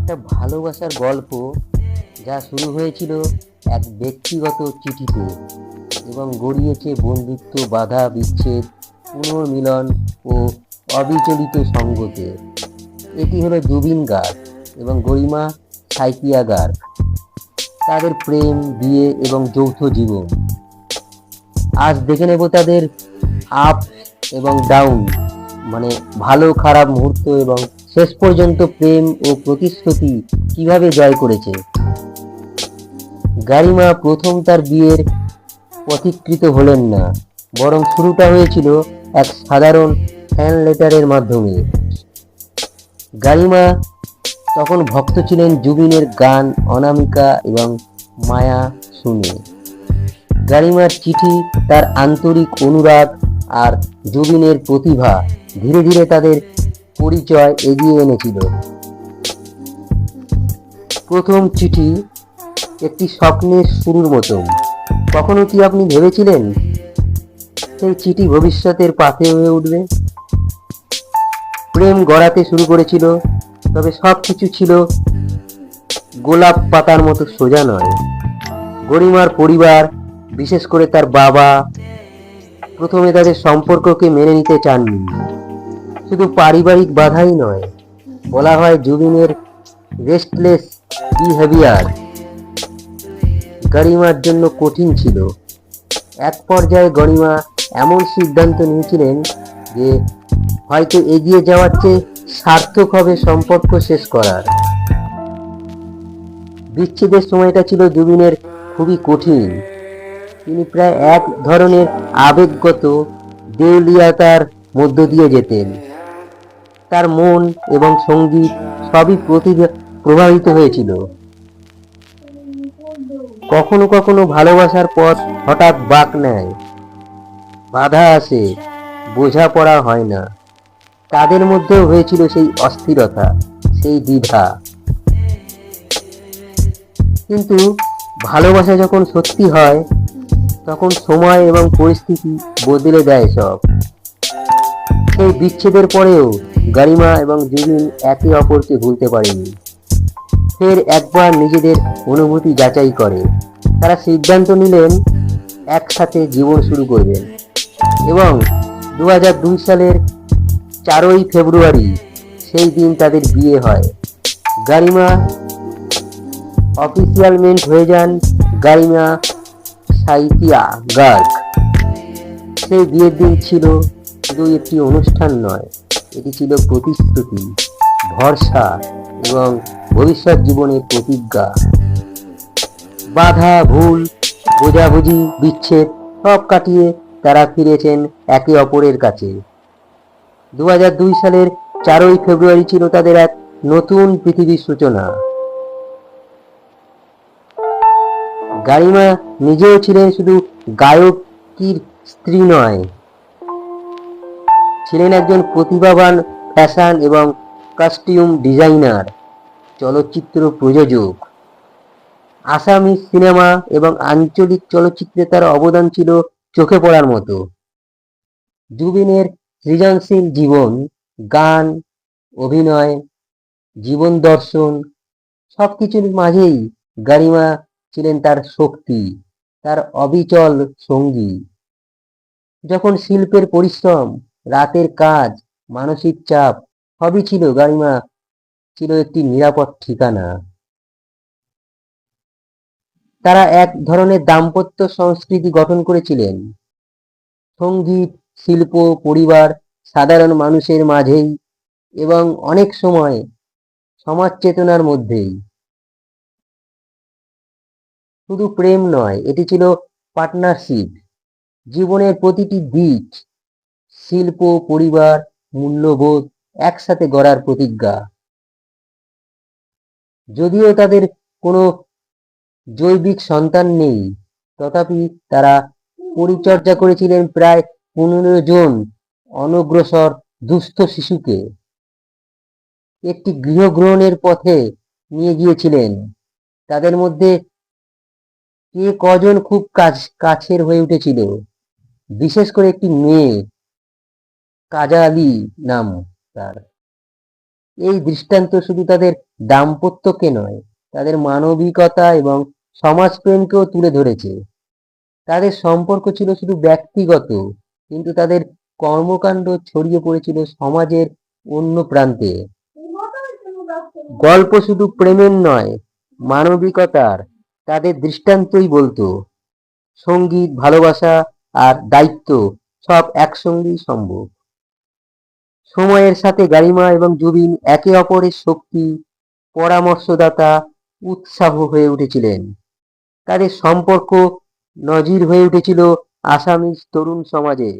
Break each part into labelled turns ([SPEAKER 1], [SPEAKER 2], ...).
[SPEAKER 1] একটা ভালোবাসার গল্প যা শুরু হয়েছিল এক ব্যক্তিগত চিঠিতে এবং গড়িয়েছে বন্ধুত্ব, বাধা বিচ্ছেদ, পুনর্মিলন ও অবিচলিত সঙ্গতে। এটি হলো জুবিন গার্গ এবং গরিমা সাইকিয়া গার্গ। তাদের প্রেম, বিয়ে এবং যৌথ জীবন। আজ দেখে নেব তাদের আপ এবং ডাউন, মানে ভালো খারাপ মুহূর্ত এবং শেষ পর্যন্ত প্রেম ও প্রতিশ্রুতি কিভাবে জয় করেছে। গারিমা প্রথম তার বিয়ের পথিকৃত হলেন না, বরং শুরুটা হয়েছিল এক সাধারণ ফ্যান লেটারের মাধ্যমে। গারিমা তখন ভক্ত ছিলেন জুবিনের গান, অনামিকা এবং মায়া শুনে। গারিমার চিঠি, তার আন্তরিক অনুরাগ আর জুবিনের প্রতিভা ধীরে ধীরে তাদের পরিচয় এগিয়ে এনেছিল। প্রথম চিঠি একটি স্বপ্নের শুরুর মতো। কখনো কি আপনি ভেবেছিলেন সেই চিঠি ভবিষ্যতের পাথে হয়ে উঠবে? প্রেম গড়াতে শুরু করেছিল, তবে সবকিছু ছিল গোলাপ পাতার মতো সোজা নয়। গরিমার পরিবার, বিশেষ করে তার বাবা, প্রথমে তাদের সম্পর্ককে মেনে নিতে চাননি। শুধু পারিবারিক বাধাই নয়, বলা হয় জুবিনের রেস্টলেস বিহেভিয়ার গরিমার জন্য কঠিন ছিল। এক পর্যায়ে গরিমা এমন সিদ্ধান্ত নিয়েছিলেন যে হয়তো এগিয়ে যাওয়ার চেয়ে সার্থক হবে সম্পর্ক শেষ করার। বিচ্ছেদের সময়টা ছিল জুবিনের খুবই কঠিন। তিনি প্রায় এক ধরনের আবেগগত দেউলিয়াতার মধ্য দিয়ে যেতেন। তার মন এবং সঙ্গীত সবই প্রভাবিত হয়েছিল। কখনো কখনো ভালোবাসার পথ হঠাৎ বাঁক নেয়, বাধা আসে, বোঝাপড়া হয় না। তাদের মধ্যেও হয়েছিল সেই অস্থিরতা, সেই দ্বিধা। কিন্তু ভালোবাসা যখন সত্যি হয়, তখন সময় এবং পরিস্থিতি বদলে দেয় সব। সেই বিচ্ছেদের পরেও গারিমা এবং জুবিন একে অপরকে ভুলতে পারেনি। ফের একবার নিজেদের অনুভূতি যাচাই করে তারা সিদ্ধান্ত নিলেন একসাথে জীবন শুরু করবেন। এবং 2002 সালের 4ই ফেব্রুয়ারি সেই দিন তাদের বিয়ে হয়। গারিমা অফিসিয়ালমেন্ট হয়ে যান গারিমা সাইকিয়া গার্গ। সেই বিয়ের দিন ছিল শুধু একটি অনুষ্ঠান নয়, এটি ছিল প্রতিশ্রুতি, ভরসা এবং ভবিষ্যৎ জীবনের প্রতিজ্ঞা। বাধা, ভুল বোঝাবুঝি, বিচ্ছেদ সব কাটিয়ে তারা ফিরেছেন একে অপরের কাছে। 2002 সালের 4ই ফেব্রুয়ারি ছিল তাদের এক নতুন পৃথিবীর সূচনা। গারিমা নিজেও ছিলেন শুধু গায়কির স্ত্রী নয়, ছিলেন একজন প্রতিভাবান ফ্যাশন এবং কস্টিউম ডিজাইনার, চলচ্চিত্র প্রযোজক। আসামি সিনেমা এবং আঞ্চলিক চলচ্চিত্রে তার অবদান ছিল চোখে পড়ার মতো। জুবিনের সৃজনশীল জীবন, গান, অভিনয়, জীবন দর্শন সবকিছুর মাঝেই গারিমা ছিলেন তার শক্তি, তার অবিচল সঙ্গী। যখন শিল্পের পরিশ্রম, রাতের কাজ, মানসিক চাপ সবই ছিল, গারিমা ছিল একটি নিরাপদ ঠিকানা। তারা এক ধরনের দাম্পত্য সংস্কৃতি গঠন করেছিলেন, সঙ্গীত, শিল্প, পরিবার, সাধারণ মানুষের মাঝেই এবং অনেক সময় সমাজ চেতনার মধ্যেই। শুধু প্রেম নয়, এটি ছিল পার্টনারশিপ। জীবনের প্রতিটি দিক, শিল্প, পরিবার, মূল্যবোধ একসাথে গড়ার প্রতিজ্ঞা। যদিও তাদের কোনো জৈবিক সন্তান নেই, তথাপি তারা পরিচর্যা করেছিলেন প্রায় 15 জন অনগ্রসর দুস্থ শিশুকে। একটি গৃহগ্রহণের পথে নিয়ে গিয়েছিলেন। তাদের মধ্যে কে কজন খুব কাছের হয়ে উঠেছিল, বিশেষ করে একটি মেয়ে, কাজা আলী নাম তার। এই দৃষ্টান্ত শুধু তাদের দাম্পত্যকে নয়, তাদের মানবিকতা এবং সমাজপ্রেমকেও তুলে ধরেছে। তাদের সম্পর্ক ছিল শুধু ব্যক্তিগত, কিন্তু তাদের কর্মকাণ্ড ছড়িয়ে পড়েছিল সমাজের অন্য প্রান্তে। গল্প শুধু প্রেমের নয়, মানবিকতার তাদের দৃষ্টান্তই বলতো। সঙ্গীত, ভালোবাসা আর দায়িত্ব সব একসঙ্গেই সম্ভব। সময়ের সাথে গারিমা এবং জুবিন একে অপরের শক্তি, পরামর্শদাতা, উৎসাহ হয়ে উঠেছিলেন। তাদের সম্পর্ক নজির হয়ে উঠেছিল আসামিজ তরুণ সমাজে।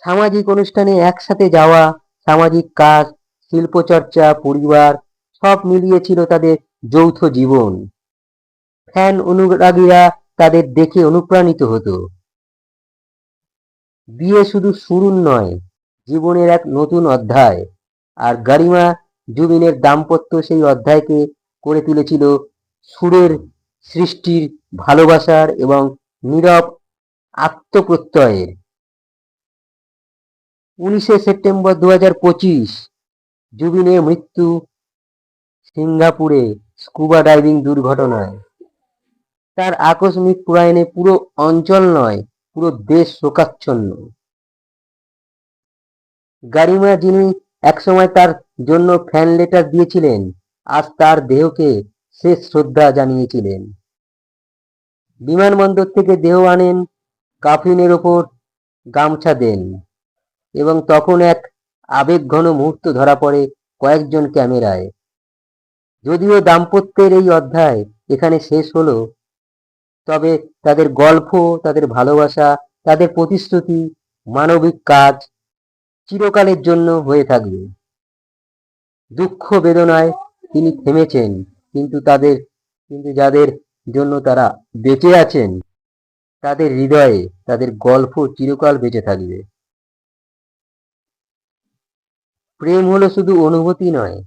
[SPEAKER 1] সামাজিক অনুষ্ঠানে একসাথে যাওয়া, সামাজিক কাজ, শিল্পচর্চা, পরিবার সব মিলিয়ে ছিল তাদের যৌথ জীবন। ফ্যান অনুরাগীরা তাদের দেখে অনুপ্রাণিত হতো। বিয়ে শুধু শুরু নয়, জীবনের এক নতুন অধ্যায়। আর গারিমা জুবিনের দাম্পত্য সেই অধ্যায়কে করে তুলেছিল সুরের সৃষ্টির, ভালোবাসার এবং নীরব আত্মপ্রত্যয়ের। 19 সেপ্টেম্বর 2025 জুবিনের মৃত্যু সিঙ্গাপুরে স্কুবা ডাইভিং দুর্ঘটনায়। তার আকস্মিক প্রয়াণে পুরো অঞ্চল নয়, পুরো দেশ শোকাচ্ছন্ন। গারিমা, যিনি একসময় তার জন্য ফ্যান লেটার দিয়েছিলেন, আজ তার দেহকে শেষ শ্রদ্ধা জানিয়েছিলেন। বিমানবন্দর থেকে দেহ আনেন, কাফিনের ওপর গামছা দেন, এবং তখন এক আবেগঘন মুহূর্ত ধরা পড়ে কয়েকজন ক্যামেরায়। যদিও দাম্পত্যের এই অধ্যায় এখানে শেষ হলো, তবে তাদের গল্প, তাদের ভালোবাসা, তাদের প্রতিশ্রুতি, মানবিক কাজ চিরকালের জন্য হয়ে থাকবে। দুঃখ বেদনায় তিনি থেমেছেন, কিন্তু যাদের জন্য তারা বেঁচে আছেন, তাদের হৃদয়ে তাদের গল্প চিরকাল বেঁচে থাকবে। প্রেম হলো শুধু অনুভূতি নয়,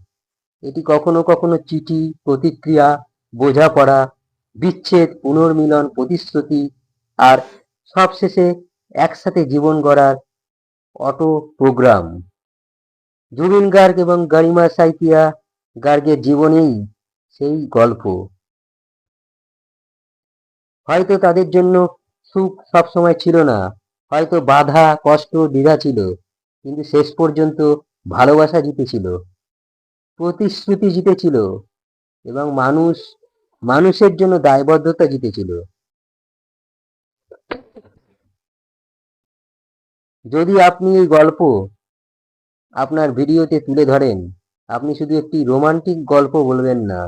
[SPEAKER 1] এটি কখনো কখনো চিঠি, প্রতিক্রিয়া, বোঝাপড়া, বিচ্ছেদ, পুনর্মিলন, প্রতিশ্রুতি, আর সবশেষে একসাথে জীবন গড়ার অটো প্রোগ্রাম। জুবিন গার্গ এবং গারিমা সাইকিয়া গার্গের জীবনেই সেই গল্প। হয়তো তাদের জন্য সুখ সবসময় ছিল না, হয়তো বাধা, কষ্ট, দ্বিধা ছিল, কিন্তু শেষ পর্যন্ত ভালোবাসা জিতেছিল, প্রতিশ্রুতি জিতেছিল, এবং মানুষের জন্য দায়বদ্ধতা জিতেছিল। যদি আপনি এই গল্প আপনার ভিডিওতে তুলে ধরেন, আপনি শুধু একটি রোমান্টিক গল্প বলবেন না,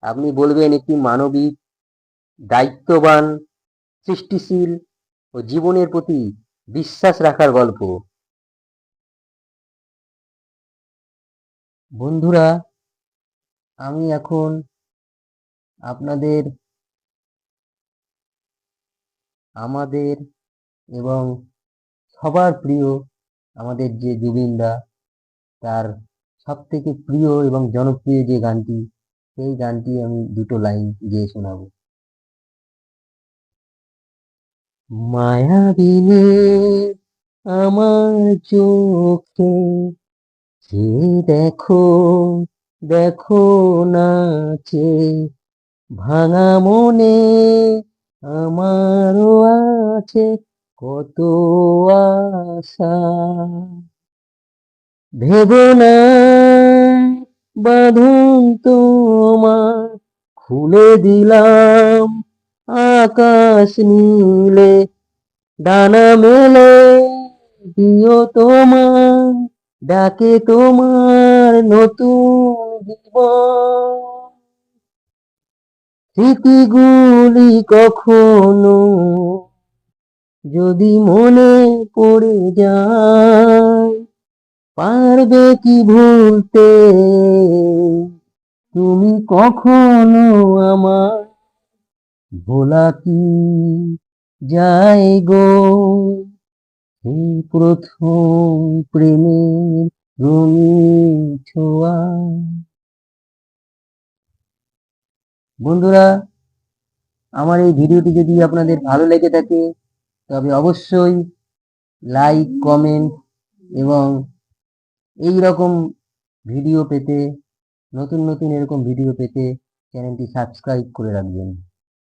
[SPEAKER 1] আপনি বলবেন একটি মানবিক, দায়িত্ববান, সৃষ্টিশীল ও জীবনের প্রতি বিশ্বাস রাখার গল্প। বন্ধুরা, আমি এখন আপনাদের আমাদের এবং সবার প্রিয় আমাদের যে জুবিনদা, তার সব থেকে প্রিয় এবং জনপ্রিয় যে গানটি, সেই গানটি আমি দুটো লাইন গেয়ে শোনাবো। মায়াবিনী আমার চোখে যে দেখো, দেখো নাচে, ভাঙা মনে আমারও আছে কত আশা। ভেবো না বাঁধন তোমার, খুলে দিলাম আকাশ নীলে, ডানা মেলে দিও তোমার, ডাকে তোমার নতুন জীবন। স্মৃতিগুলি কখনো যদি মনে পড়ে যায়, পারবে কি ভুলতে তুমি কখনো আমার, ভোলা কি যায় গো এই প্রথম প্রেমের রঙিন ছোঁয়া। বন্ধুরা, আমার এই ভিডিওটি যদি আপনাদের ভালো লেগে থাকে, তবে অবশ্যই লাইক, কমেন্ট এবং এই রকম ভিডিও পেতে, নতুন নতুন এরকম ভিডিও পেতে চ্যানেলটি সাবস্ক্রাইব করে রাখবেন।